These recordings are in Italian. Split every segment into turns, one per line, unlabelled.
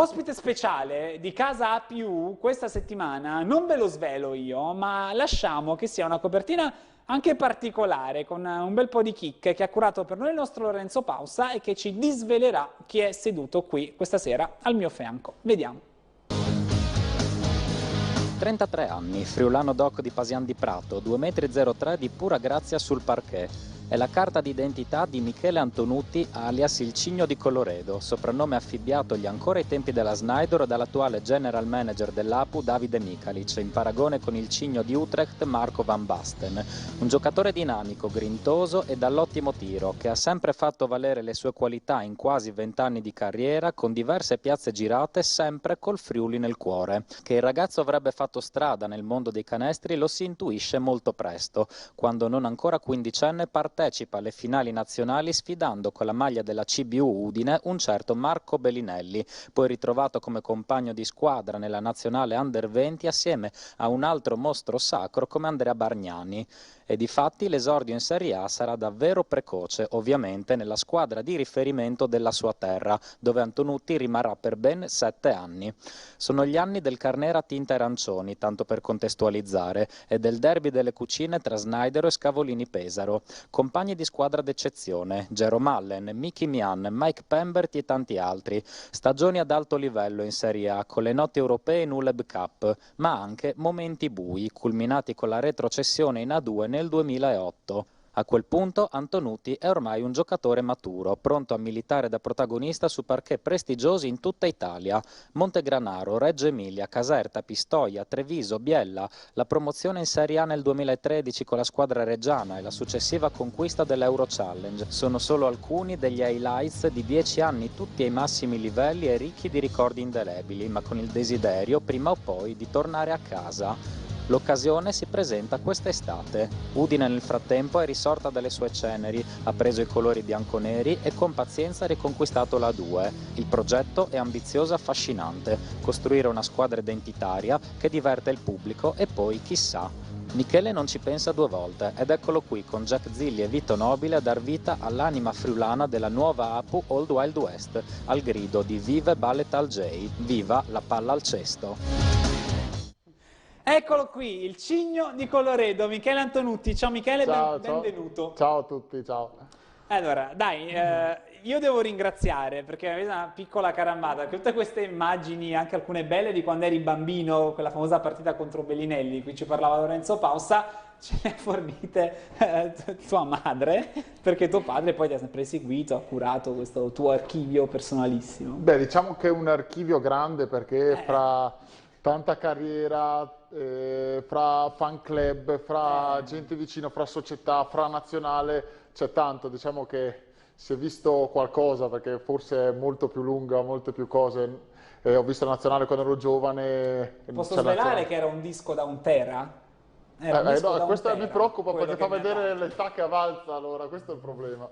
Ospite speciale di Casa A+, questa settimana non ve lo svelo io, ma lasciamo che sia una copertina anche particolare, con un bel po' di chicche che ha curato per noi il nostro Lorenzo Pausa e che ci disvelerà chi è seduto qui questa sera al mio fianco. Vediamo.
33 anni, friulano doc di Pasian di Prato, 2,03 m di pura grazia sul parquet. È la carta d'identità di Michele Antonutti, alias il Cigno di Colloredo, soprannome affibbiatogli ancora ai tempi della Snyder dall'attuale general manager dell'Apu Davide Mikalic, in paragone con il Cigno di Utrecht Marco Van Basten. Un giocatore dinamico, grintoso e dall'ottimo tiro, che ha sempre fatto valere le sue qualità in quasi 20 anni di carriera, con diverse piazze girate, sempre col Friuli nel cuore. Che il ragazzo avrebbe fatto strada nel mondo dei canestri lo si intuisce molto presto, quando non ancora quindicenne partecipa alle finali nazionali sfidando con la maglia della CBU Udine un certo Marco Bellinelli, poi ritrovato come compagno di squadra nella nazionale Under 20 assieme a un altro mostro sacro come Andrea Bargnani. E difatti l'esordio in Serie A sarà davvero precoce, ovviamente nella squadra di riferimento della sua terra, dove Antonutti rimarrà per ben 7 anni. Sono gli anni del Carnera tinta arancioni, tanto per contestualizzare, e del derby delle cucine tra Snaidero e Scavolini Pesaro. Compagni di squadra d'eccezione, Jerome Allen, Mickey Mian, Mike Pemberti e tanti altri. Stagioni ad alto livello in Serie A, con le note europee in ULEB Cup, ma anche momenti bui, culminati con la retrocessione in A2 nel 2008. A quel punto Antonutti è ormai un giocatore maturo, pronto a militare da protagonista su parquet prestigiosi in tutta Italia. Montegranaro, Reggio Emilia, Caserta, Pistoia, Treviso, Biella, la promozione in Serie A nel 2013 con la squadra reggiana e la successiva conquista dell'Euro Challenge sono solo alcuni degli highlights di 10 anni tutti ai massimi livelli e ricchi di ricordi indelebili, ma con il desiderio, prima o poi, di tornare a casa. L'occasione si presenta quest'estate. Udine nel frattempo è risorta dalle sue ceneri, ha preso i colori bianconeri e con pazienza ha riconquistato la 2. Il progetto è ambizioso e affascinante, costruire una squadra identitaria che diverte il pubblico e poi chissà. Michele non ci pensa due volte ed eccolo qui con Jack Zilli e Vito Nobile a dar vita all'anima friulana della nuova Apu Old Wild West, al grido di Vive Ballet al J, viva la palla al cesto.
Eccolo qui, il Cigno di Colloredo, Michele Antonutti. Ciao Michele,
Ciao,
benvenuto.
ciao a tutti, ciao.
Allora, dai, io devo ringraziare perché mi avete una piccola carambata, che tutte queste immagini, anche alcune belle di quando eri bambino, quella famosa partita contro Bellinelli, di cui ci parlava Lorenzo Pausa, ce le ha fornite tua madre, perché tuo padre poi ti ha sempre seguito, ha curato questo tuo archivio personalissimo.
Beh, diciamo che è un archivio grande perché fra tanta carriera, fra fan club, fra gente vicino, fra società, fra nazionale, c'è tanto, diciamo che si è visto qualcosa perché forse è molto più lunga, molte più cose. Ho visto la nazionale quando ero giovane.
Posso
c'è
svelare
nazionale.
che era un disco da 1 tera? Era un disco
No,
da un
questo mi
tera,
preoccupa
quello
perché fa
che mi ha
vedere
dato.
l'età che avanza, allora questo è il problema.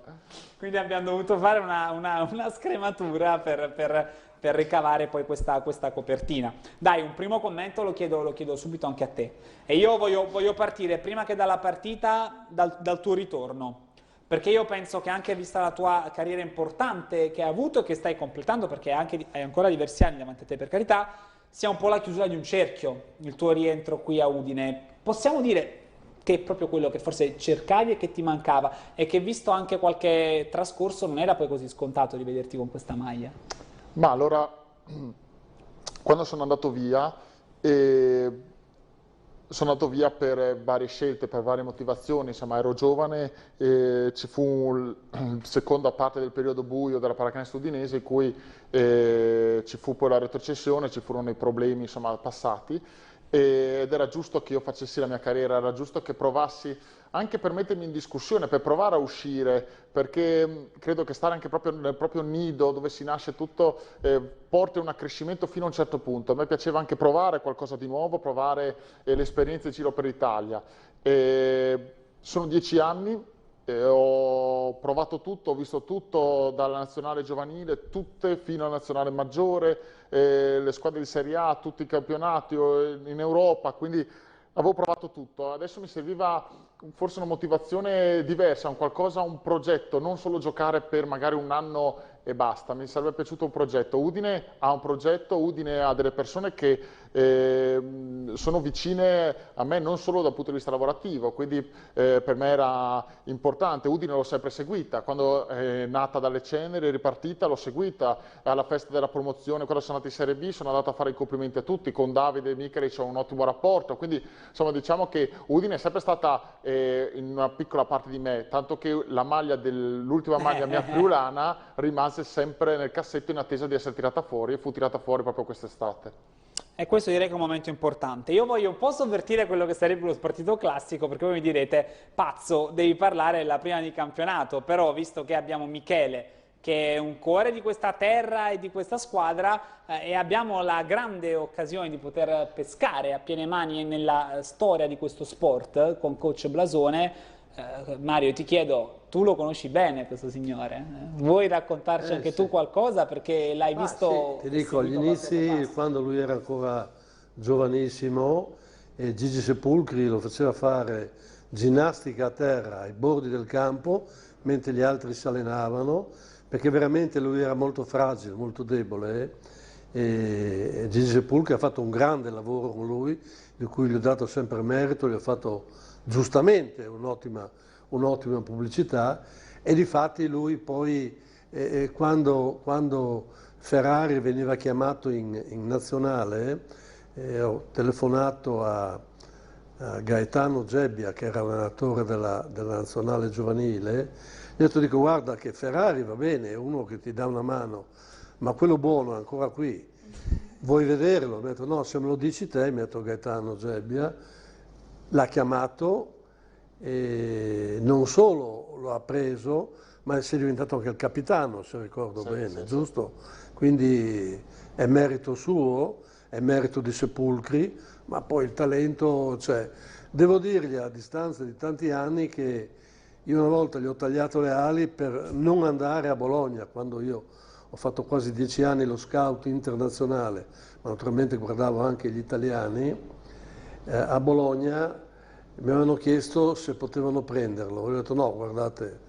Quindi abbiamo dovuto fare una scrematura per ricavare poi questa copertina. Dai, un primo commento lo chiedo subito anche a te. E io voglio partire, prima che dalla partita, dal tuo ritorno. Perché io penso che anche vista la tua carriera importante che hai avuto e che stai completando, perché hai ancora diversi anni davanti a te per carità, sia un po' la chiusura di un cerchio, il tuo rientro qui a Udine. Possiamo dire che è proprio quello che forse cercavi e che ti mancava e che visto anche qualche trascorso non era poi così scontato di vederti con questa maglia.
Ma allora, quando sono andato via, sono andato via per varie scelte, per varie motivazioni, insomma ero giovane, ci fu la seconda parte del periodo buio della pallacanestro udinese in cui ci fu poi la retrocessione, ci furono i problemi insomma passati ed era giusto che io facessi la mia carriera, era giusto che provassi anche per mettermi in discussione, per provare a uscire, perché credo che stare anche proprio nel proprio nido dove si nasce tutto porti a un accrescimento fino a un certo punto. A me piaceva anche provare qualcosa di nuovo, provare l'esperienza in giro per l'Italia. Sono 10 anni, ho provato tutto, ho visto tutto dalla nazionale giovanile, tutte fino alla nazionale maggiore, le squadre di Serie A, tutti i campionati in Europa, quindi avevo provato tutto. Adesso mi serviva forse una motivazione diversa, un qualcosa, un progetto, non solo giocare per magari un anno e basta. Mi sarebbe piaciuto un progetto. Udine ha un progetto, Udine ha delle persone che sono vicine a me non solo dal punto di vista lavorativo, quindi per me era importante. Udine l'ho sempre seguita, quando è nata dalle ceneri, è ripartita, l'ho seguita alla festa della promozione, quando sono andati in Serie B, sono andato a fare i complimenti a tutti, con Davide e Michele c'ho un ottimo rapporto, quindi insomma diciamo che Udine è sempre stata in una piccola parte di me, tanto che la maglia l'ultima maglia mia friulana rimase sempre nel cassetto in attesa di essere tirata fuori e fu tirata fuori proprio quest'estate.
E questo direi che è un momento importante. Io voglio un po' sovvertire quello che sarebbe lo partito classico, perché voi mi direte, pazzo, devi parlare della prima di campionato, però visto che abbiamo Michele, che è un cuore di questa terra e di questa squadra, e abbiamo la grande occasione di poter pescare a piene mani nella storia di questo sport con coach Blasone, Mario, ti chiedo, tu lo conosci bene questo signore? Vuoi raccontarci anche tu qualcosa perché l'hai visto?
Sì, ti dico, agli inizi, quando lui era ancora giovanissimo, Gigi Sepulcri lo faceva fare ginnastica a terra ai bordi del campo, mentre gli altri si allenavano, perché veramente lui era molto fragile, molto debole. E Gigi Sepulcri ha fatto un grande lavoro con lui, di cui gli ho dato sempre merito, gli ho fatto giustamente un'ottima pubblicità, e difatti lui poi quando Ferrari veniva chiamato in nazionale, ho telefonato a Gaetano Gebbia, che era l'allenatore della nazionale giovanile, gli ho detto, dico, guarda che Ferrari va bene, è uno che ti dà una mano, ma quello buono è ancora qui, vuoi vederlo? Mi ha detto, no, se me lo dici te, mi ha detto Gaetano Gebbia. L'ha chiamato e non solo lo ha preso, ma si è diventato anche il capitano, se ricordo bene, giusto? Quindi è merito suo, è merito di Sepulcri, ma poi il talento, cioè, devo dirgli a distanza di tanti anni che io una volta gli ho tagliato le ali per non andare a Bologna, quando io ho fatto quasi 10 anni lo scout internazionale, ma naturalmente guardavo anche gli italiani. A Bologna mi avevano chiesto se potevano prenderlo, ho detto no, guardate,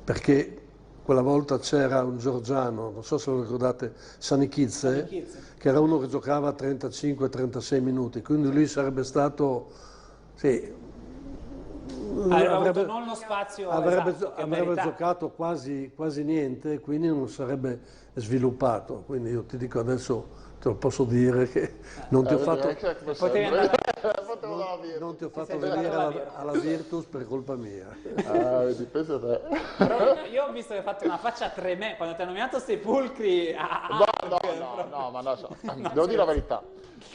perché quella volta c'era un georgiano, non so se lo ricordate, Sanichizze, che era uno che giocava 35-36 minuti, quindi lui sarebbe stato, sì,
avrebbe non lo spazio
avrebbe giocato quasi niente, quindi non sarebbe sviluppato, quindi io ti dico adesso, te lo posso dire che non ti ho fatto, non ti ho fatto venire alla Virtus per colpa mia.
Dipende da te.
Però io ho visto che hai fatto una faccia tremenda quando ti hanno nominato Sepulcri.
No, ma no, devo dire la verità,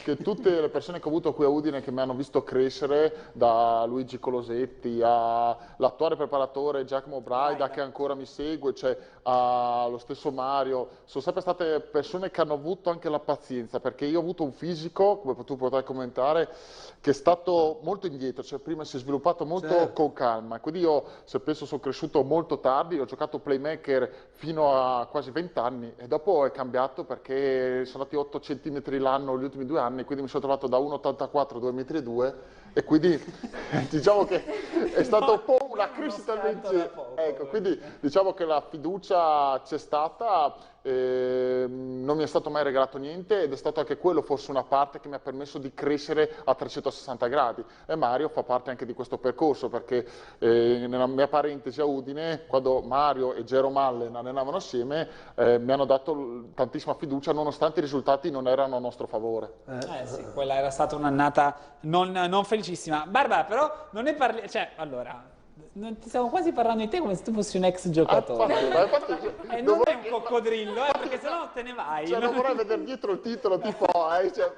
che tutte le persone che ho avuto qui a Udine che mi hanno visto crescere, da Luigi Colosetti all'attuale preparatore Giacomo Braida che ancora mi segue, cioè allo stesso Mario, sono sempre state persone che hanno avuto anche la pazienza, perché io ho avuto un fisico, come tu potrai commentare, che è stato molto indietro, cioè prima si è sviluppato molto con calma, quindi io se penso sono cresciuto molto tardi, ho giocato playmaker fino a quasi 20 anni e dopo è cambiato perché sono andati 8 centimetri l'anno gli ultimi 2 anni, quindi mi sono trovato da 1,84 a 2,2 m e quindi diciamo che è stata un po' una crescita invece, ecco, quindi diciamo che la fiducia c'è stata, non mi è stato mai regalato niente ed è stato anche quello forse una parte che mi ha permesso di crescere a 360 gradi e Mario fa parte anche di questo percorso perché nella mia parentesi a Udine quando Mario e Gero Mallen allenavano assieme mi hanno dato tantissima fiducia nonostante i risultati non erano a nostro favore.
Sì, quella era stata un'annata non felicissima. Barbara, però non ne parli, cioè, allora, ti stiamo quasi parlando di te come se tu fossi un ex giocatore. E non è un coccodrillo, perché sennò te ne vai.
Cioè, non vorrei vedere dietro il titolo, tipo... cioè...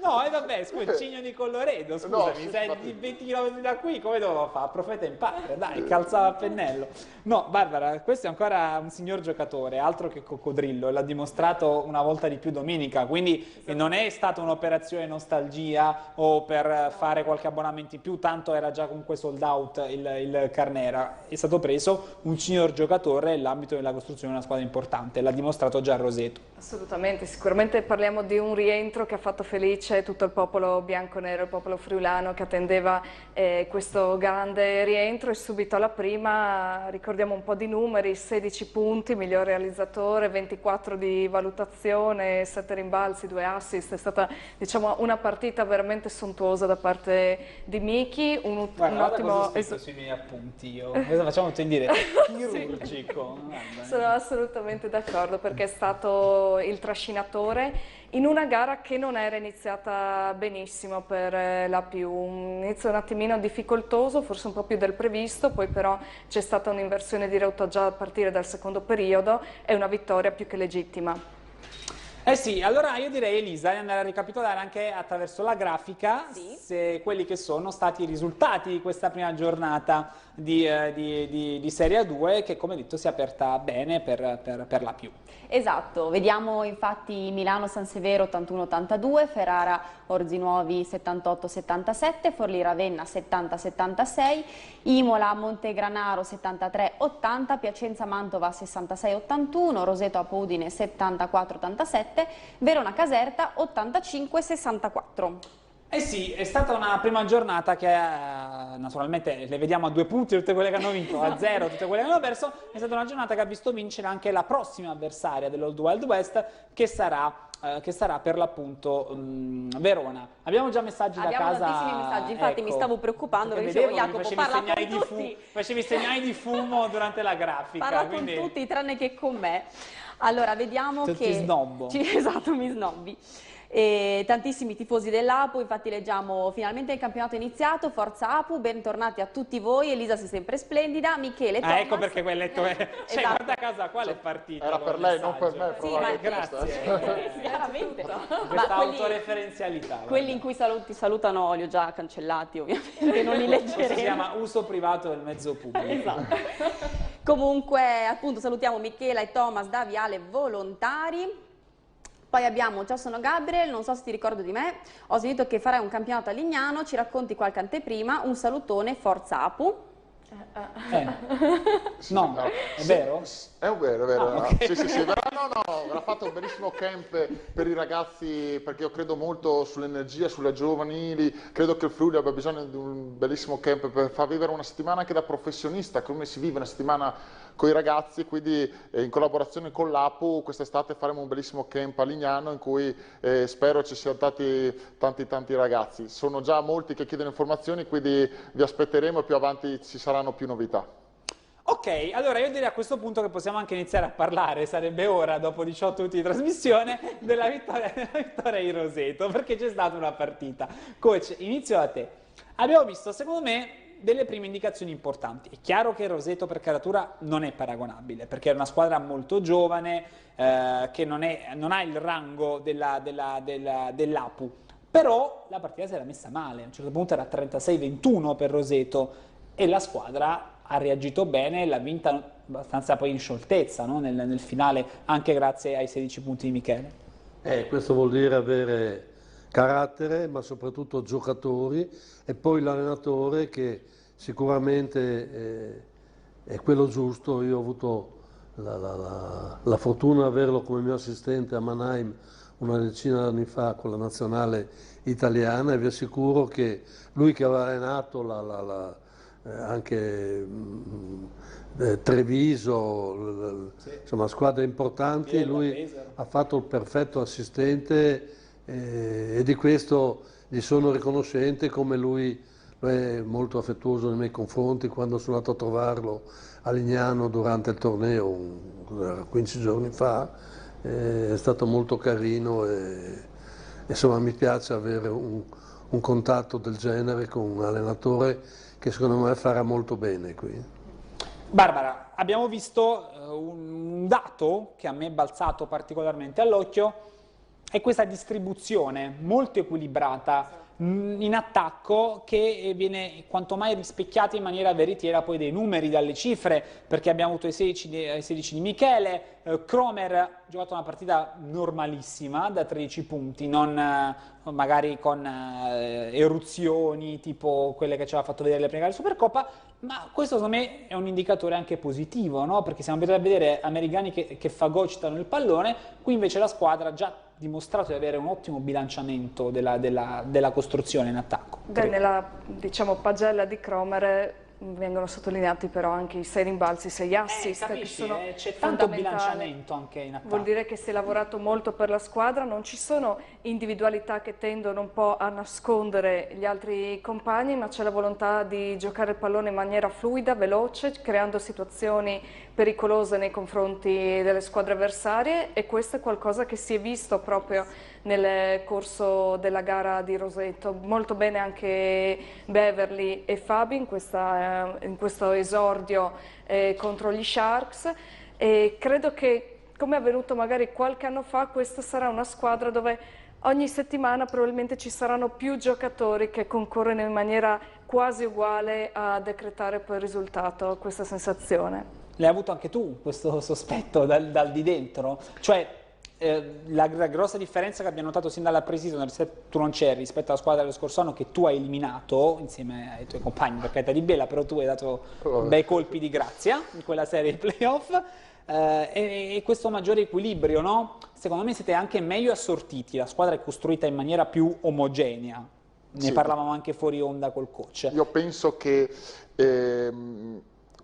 No, e vabbè, scusa, il Cigno di Colloredo, scusami, no, sì, sei di 20 km da qui, come dovevo fare? Profeta in patria, dai, calzava a pennello. No, Barbara, questo è ancora un signor giocatore, altro che coccodrillo, l'ha dimostrato una volta di più domenica, quindi non è stata un'operazione nostalgia o per fare qualche abbonamento in più, tanto era già comunque sold out il il Carnera, è stato preso un signor giocatore nell'ambito della costruzione di una squadra importante, l'ha dimostrato già Roseto.
Assolutamente, sicuramente parliamo di un rientro che ha fatto felice tutto il popolo bianconero, il popolo friulano che attendeva questo grande rientro, e subito alla prima ricordiamo un po' di numeri: 16 punti, miglior realizzatore, 24 di valutazione, 7 rimbalzi, 2 assist. È stata, diciamo, una partita veramente sontuosa da parte di Miki, un ottimo...
sui miei appunti io, cosa facciamo in dire chirurgico.
Sì. Sono assolutamente d'accordo, perché è stato il trascinatore in una gara che non era iniziata benissimo per la Più, un inizio un attimino difficoltoso, forse un po' più del previsto, poi però c'è stata un'inversione di rotta già a partire dal secondo periodo e una vittoria più che legittima.
Eh sì, allora io direi, Elisa, di andare a ricapitolare anche attraverso la grafica quelli che sono stati i risultati di questa prima giornata di Serie A2, che come detto si è aperta bene per la Più.
Esatto, vediamo infatti Milano-San Severo 81-82, Ferrara Orzinuovi 78-77, Forlì Ravenna 70-76, Imola Montegranaro 73-80, Piacenza Mantova 66-81, Roseto Apodine 74-87, Verona Caserta 85-64.
Eh sì, è stata una prima giornata che naturalmente le vediamo a 2 punti tutte quelle che hanno vinto, a 0 tutte quelle che hanno perso. È stata una giornata che ha visto vincere anche la prossima avversaria dell'Old Wild West, che sarà per l'appunto Verona. Abbiamo già messaggi da casa.
Abbiamo tantissimi messaggi, infatti mi stavo preoccupando perché dicevo, Jacopo parla con tutti.
Facevi segnali di fumo durante la grafica.
Parla con tutti tranne che con me. Allora vediamo che...
Ti snobbo.
Esatto, mi snobbi. E tantissimi tifosi dell'Apu, infatti leggiamo: finalmente il campionato è iniziato, forza Apu, bentornati a tutti voi, Elisa sei sempre splendida, Michele, Thomas...
ecco perché quel letto è... Cioè,
esatto.
Guarda casa, quale è partita?
Era per lei, non per me.
Sì, ma
grazie.
Veramente.
Questa autoreferenzialità.
Quelli in cui ti salutano li ho già cancellati, ovviamente, non li leggeremo.
Si chiama uso privato del mezzo pubblico.
Esatto. Comunque, appunto, salutiamo Michela e Thomas da Viale Volontari. Poi abbiamo Ciao, sono Gabriel, non so se ti ricordo di me, ho sentito che farai un campionato a Lignano, ci racconti qualche anteprima, un salutone, forza Apu.
No, è vero?
È vero, è vero.
Okay.
Sì, verrà fatto un bellissimo camp per i ragazzi, perché io credo molto sull'energia, sulle giovanili, credo che il Friuli abbia bisogno di un bellissimo camp per far vivere una settimana anche da professionista, come si vive una settimana con i ragazzi, quindi in collaborazione con l'Apu quest'estate faremo un bellissimo camp a Lignano in cui spero ci siano tanti ragazzi. Sono già molti che chiedono informazioni, quindi vi aspetteremo e più avanti ci saranno più novità.
Ok, allora io direi a questo punto che possiamo anche iniziare a parlare, sarebbe ora, dopo 18 minuti di trasmissione, della vittoria di Roseto, perché c'è stata una partita. Coach, inizio da te. Abbiamo visto, secondo me, delle prime indicazioni importanti. È chiaro che Roseto per caratura non è paragonabile, perché è una squadra molto giovane, che non ha il rango dell'Apu, però la partita si era messa male, a un certo punto era 36-21 per Roseto e la squadra ha reagito bene e l'ha vinta abbastanza poi in scioltezza, no? nel finale, anche grazie ai 16 punti di Michele.
Questo vuol dire avere carattere, ma soprattutto giocatori, e poi l'allenatore che sicuramente è quello giusto. Io ho avuto la fortuna di averlo come mio assistente a Mannheim una decina di anni fa con la nazionale italiana, e vi assicuro che lui, che aveva allenato anche Treviso, insomma squadre importanti, lui ha fatto il perfetto assistente, e di questo gli sono riconoscente, come lui è molto affettuoso nei miei confronti. Quando sono andato a trovarlo a Lignano durante il torneo 15 giorni fa, è stato molto carino, e insomma mi piace avere un contatto del genere con un allenatore che secondo me farà molto bene qui.
Barbara, abbiamo visto un dato che a me è balzato particolarmente all'occhio, è questa distribuzione molto equilibrata in attacco, che viene quanto mai rispecchiata in maniera veritiera poi dei numeri, dalle cifre, perché abbiamo avuto i 16 di Michele, Cromer ha giocato una partita normalissima da 13 punti, non magari con eruzioni tipo quelle che ci aveva fatto vedere le prime gare di Supercoppa, Ma questo secondo me è un indicatore anche positivo, no? Perché siamo abituati a vedere americani che fagocitano il pallone, qui invece la squadra ha già dimostrato di avere un ottimo bilanciamento della costruzione in attacco.
Beh, nella, diciamo, pagella di Cromer vengono sottolineati però anche i 6 rimbalzi, 6 assist, che sono
c'è tanto
fondamentali.
bilanciamento anche in attacco.
Vuol dire che si è lavorato molto per la squadra, non ci sono individualità che tendono un po' a nascondere gli altri compagni, ma c'è la volontà di giocare il pallone in maniera fluida, veloce, creando situazioni pericolose nei confronti delle squadre avversarie, e questo è qualcosa che si è visto proprio nel corso della gara di Roseto. Molto bene anche Beverly e Fabi in questo esordio contro gli Sharks, e credo che, come è avvenuto magari qualche anno fa, questa sarà una squadra dove ogni settimana probabilmente ci saranno più giocatori che concorrono in maniera quasi uguale a decretare poi il risultato, questa sensazione.
L'hai avuto anche tu questo sospetto dal di dentro? Cioè la grossa differenza che abbiamo notato sin dalla pre-season, tu non c'eri, rispetto alla squadra dello scorso anno che tu hai eliminato insieme ai tuoi compagni, per carità di Bella, però tu hai dato bei colpi di grazia in quella serie di playoff, e questo maggiore equilibrio, no? Secondo me siete anche meglio assortiti, la squadra è costruita in maniera più omogenea, ne parlavamo anche fuori onda col coach.
Io penso che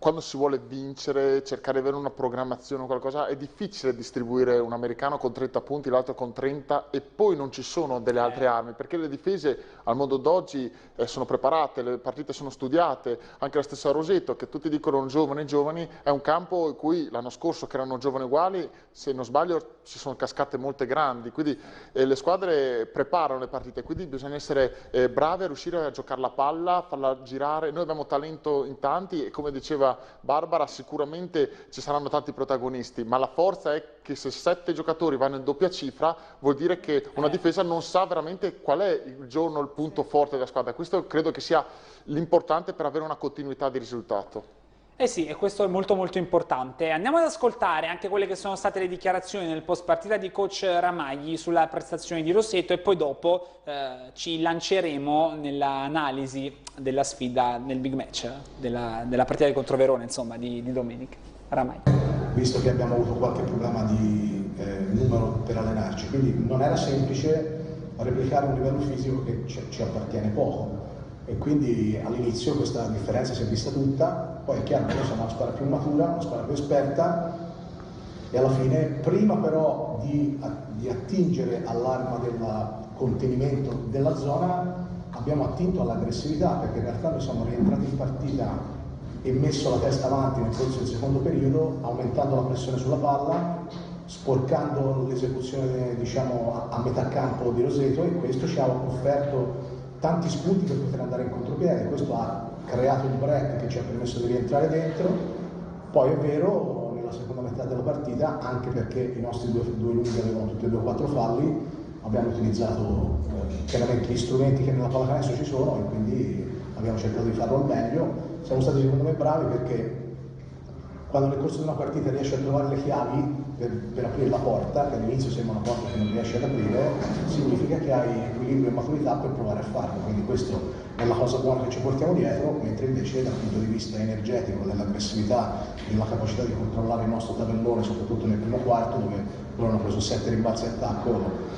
quando si vuole vincere, cercare di avere una programmazione o qualcosa, è difficile distribuire un americano con 30 punti, l'altro con 30 e poi non ci sono delle altre armi, perché le difese al mondo d'oggi sono preparate, le partite sono studiate, anche la stessa Roseto, che tutti dicono giovani, è un campo in cui l'anno scorso, che erano giovani uguali, se non sbaglio ci sono cascate molte grandi, quindi le squadre preparano le partite, quindi bisogna essere bravi a riuscire a giocare la palla, farla girare. Noi abbiamo talento in tanti e, come diceva Barbara, sicuramente ci saranno tanti protagonisti, ma la forza è che se 7 giocatori vanno in doppia cifra vuol dire che una difesa non sa veramente qual è il giorno, il punto forte della squadra. Questo credo che sia l'importante per avere una continuità di risultato.
Eh sì, e questo è molto molto importante. Andiamo ad ascoltare anche quelle che sono state le dichiarazioni nel post partita di coach Ramagli sulla prestazione di Roseto, e poi dopo ci lanceremo nell'analisi della sfida nel big match, della partita contro Verona, insomma, di domenica. Ramagli.
Visto che abbiamo avuto qualche problema di numero per allenarci, quindi non era semplice replicare un livello fisico che ci appartiene poco. E quindi all'inizio questa differenza si è vista tutta, poi è chiaro che noi siamo una squadra più matura, una squadra più esperta, e alla fine, prima però di attingere all'arma del contenimento della zona, abbiamo attinto all'aggressività, perché in realtà noi siamo rientrati in partita e messo la testa avanti nel corso del secondo periodo, aumentando la pressione sulla palla, sporcando l'esecuzione, diciamo, a metà campo di Roseto, e questo ci ha offerto tanti spunti per poter andare in contropiede. Questo ha creato il break che ci ha permesso di rientrare dentro. Poi è vero, nella seconda metà della partita, anche perché i nostri due lunghi avevano tutti e due 4 falli, abbiamo utilizzato chiaramente gli strumenti che nella pallacanestro ci sono, e quindi abbiamo cercato di farlo al meglio. Siamo stati secondo me bravi, perché quando nel corso di una partita riesci a trovare le chiavi per aprire la porta, che all'inizio sembra una porta che non riesci ad aprire, significa che hai equilibrio e maturità per provare a farlo. Quindi questo è la cosa buona che ci portiamo dietro, mentre invece dal punto di vista energetico, dell'aggressività, della capacità di controllare il nostro tabellone, soprattutto nel primo quarto, dove loro hanno preso 7 rimbalzi attacco,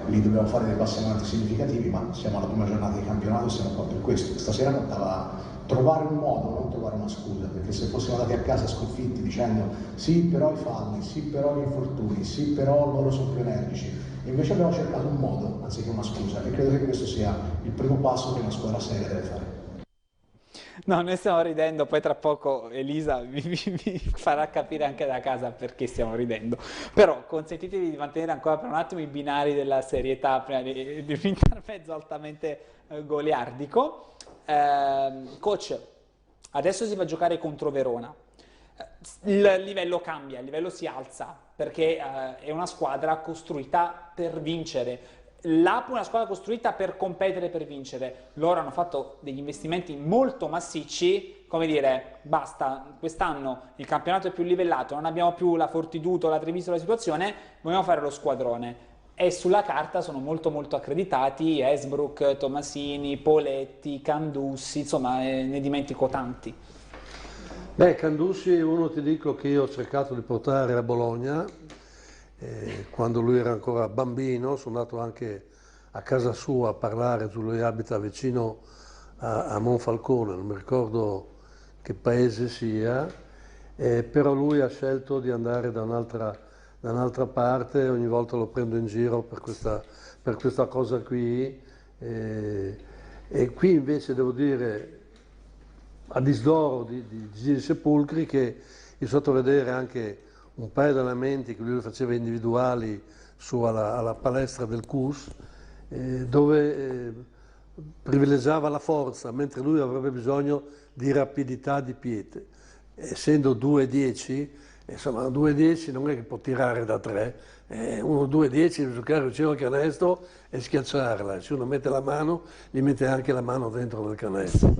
lì dobbiamo fare dei passi avanti significativi, ma siamo alla prima giornata di campionato e siamo qua per questo. Stasera contava trovare un modo, non trovare una scusa, perché se fossimo andati a casa sconfitti dicendo sì però i falli, sì però gli infortuni, sì però loro sono più energici, invece abbiamo cercato un modo anziché una scusa, e credo che questo sia il primo passo che una squadra seria deve fare.
No, noi stiamo ridendo, poi tra poco Elisa vi farà capire anche da casa perché stiamo ridendo. Però consentitevi di mantenere ancora per un attimo i binari della serietà prima di un intermezzo altamente goliardico. Coach, adesso si va a giocare contro Verona. Il livello cambia, il livello si alza, perché è una squadra costruita per vincere. L'Apu è una squadra costruita per competere, per vincere. Loro hanno fatto degli investimenti molto massicci, come dire, basta, quest'anno il campionato è più livellato, non abbiamo più la Fortitudo, la Treviso, la situazione, vogliamo fare lo squadrone. e sulla carta sono molto molto accreditati Esbrook, Tomasini, Poletti, Candussi, insomma ne dimentico tanti.
Beh, Candussi è uno, ti dico, che io ho cercato di portare a Bologna quando lui era ancora bambino. Sono andato anche a casa sua a parlare, lui abita vicino a Monfalcone, non mi ricordo che paese sia, però lui ha scelto di andare da un'altra parte. Ogni volta lo prendo in giro per questa cosa qui, e qui invece devo dire, a disdoro di Gigi Sepulcri, che io so vedere anche un paio di allenamenti che lui faceva individuali alla palestra del CUS, dove privilegiava la forza, mentre lui avrebbe bisogno di rapidità di piede. Essendo 2,10, insomma 2,10 non è che può tirare da 3, uno 2,10 deve giocare vicino al canestro e schiacciarla. Se uno mette la mano, gli mette anche la mano dentro nel canestro.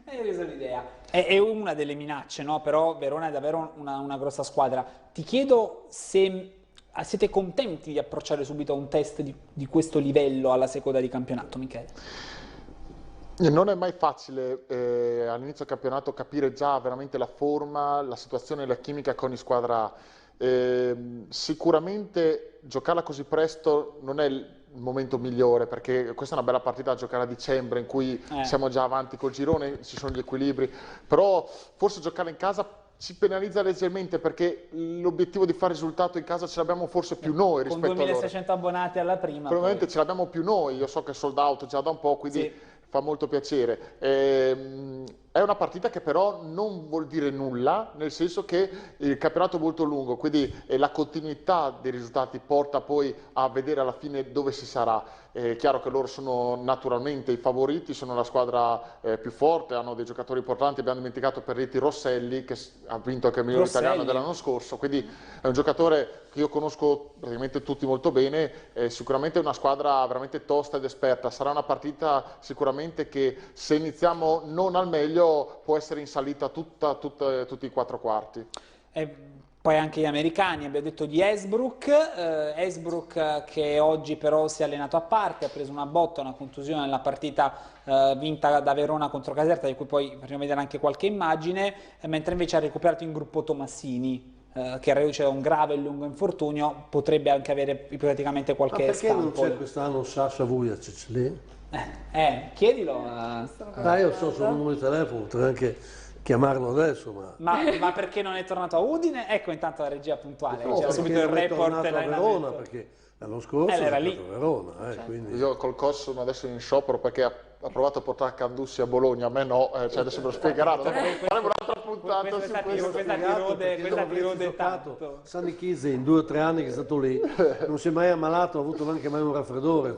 Hai reso l'idea. È una delle minacce, no? Però Verona è davvero una grossa squadra. Ti chiedo se siete contenti di approcciare subito a un test di questo livello alla seconda di campionato, Michele?
Non è mai facile all'inizio del campionato capire già veramente la forma, la situazione e la chimica che ogni squadra ha. Sicuramente giocarla così presto non è il momento migliore, perché questa è una bella partita da giocare a dicembre, in cui siamo già avanti col girone, ci sono gli equilibri, però forse giocare in casa ci penalizza leggermente, perché l'obiettivo di fare risultato in casa ce l'abbiamo forse più noi rispetto a loro.
Con 2600 abbonati alla prima.
Probabilmente ce l'abbiamo più noi, io so che è sold out già da un po', quindi sì, fa molto piacere. È una partita che però non vuol dire nulla, nel senso che il campionato è molto lungo, quindi la continuità dei risultati porta poi a vedere alla fine dove si sarà. È chiaro che loro sono naturalmente i favoriti, sono la squadra più forte, hanno dei giocatori importanti. Abbiamo dimenticato per Rieti Rosselli, che ha vinto anche il miglior italiano dell'anno scorso, quindi è un giocatore che io conosco praticamente tutti molto bene. Sicuramente è una squadra veramente tosta ed esperta. Sarà una partita sicuramente che, se iniziamo non al meglio, può essere in salita tutti i 4 quarti.
Poi anche gli americani, abbiamo detto di Esbrook, che oggi però si è allenato a parte, ha preso una botta, una contusione nella partita vinta da Verona contro Caserta, di cui poi faremo vedere anche qualche immagine, mentre invece ha recuperato in gruppo Tomassini, che reduce da un grave e lungo infortunio, potrebbe anche avere ipoteticamente qualche
scampo. Ma perché non c'è quest'anno Sasha Vujacic lì?
Chiedilo.
Io so solo il numero di telefono, potrei anche chiamarlo adesso.
Ma perché non è tornato a Udine? Ecco, intanto la regia puntuale,
no,
c'era subito il report
a Verona, perché l'anno scorso
era lì
a Verona. Quindi...
Io col COS sono adesso in sciopero perché ha provato a portare Candussi a Bologna, a me no, adesso me lo spiegherà. Faremo un'altra puntata su questo.
Questa ti rode tanto.
Sani Chizzi in 2 o 3 anni che è stato lì, non si è mai ammalato, ha avuto neanche mai un raffreddore.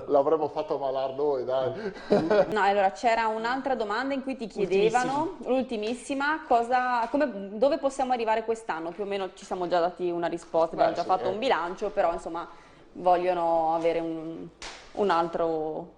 L'avremmo fatto ammalare noi, dai.
No, allora c'era un'altra domanda in cui ti chiedevano, l'ultimissima, dove possiamo arrivare quest'anno? Più o meno ci siamo già dati una risposta, abbiamo già fatto un bilancio, però insomma vogliono avere un altro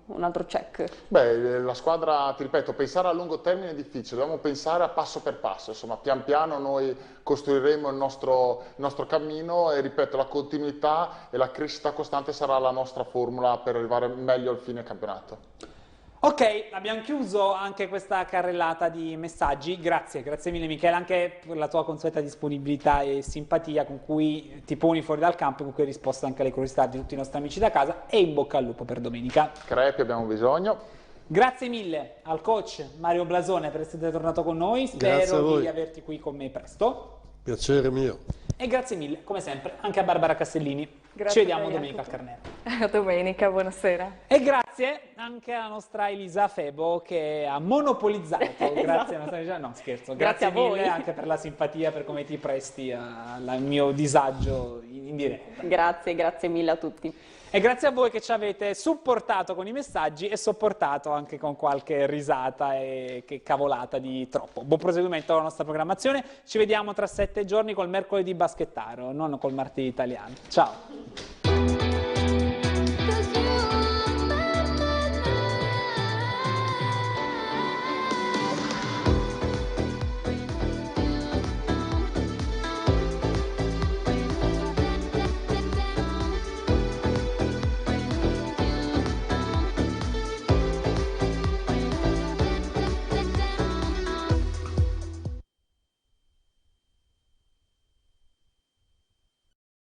check.
Beh, la squadra, ti ripeto, pensare a lungo termine è difficile, dobbiamo pensare a passo per passo, insomma, pian piano noi costruiremo il nostro cammino e, ripeto, la continuità e la crescita costante sarà la nostra formula per arrivare meglio al fine campionato.
Ok, abbiamo chiuso anche questa carrellata di messaggi, grazie mille Michele, anche per la tua consueta disponibilità e simpatia con cui ti poni fuori dal campo, con cui hai risposto anche alle curiosità di tutti i nostri amici da casa, e in bocca al lupo per domenica.
Crepi abbiamo bisogno.
Grazie mille al coach Mario Blasone per essere tornato con noi, spero di averti qui con me presto.
Piacere mio.
E grazie mille, come sempre, anche a Barbara Castellini.
Grazie.
Ci vediamo domenica al Carnero.
A domenica, buonasera.
E grazie anche alla nostra Elisa Febo che ha monopolizzato. Grazie alla nostra... No, scherzo. Grazie mille anche per la simpatia, per come ti presti al mio disagio in diretta.
Grazie mille a tutti.
E grazie a voi che ci avete supportato con i messaggi e sopportato anche con qualche risata e che cavolata di troppo. Buon proseguimento alla nostra programmazione. Ci vediamo tra 7 giorni col mercoledì baschettaro, non col martedì italiano. Ciao!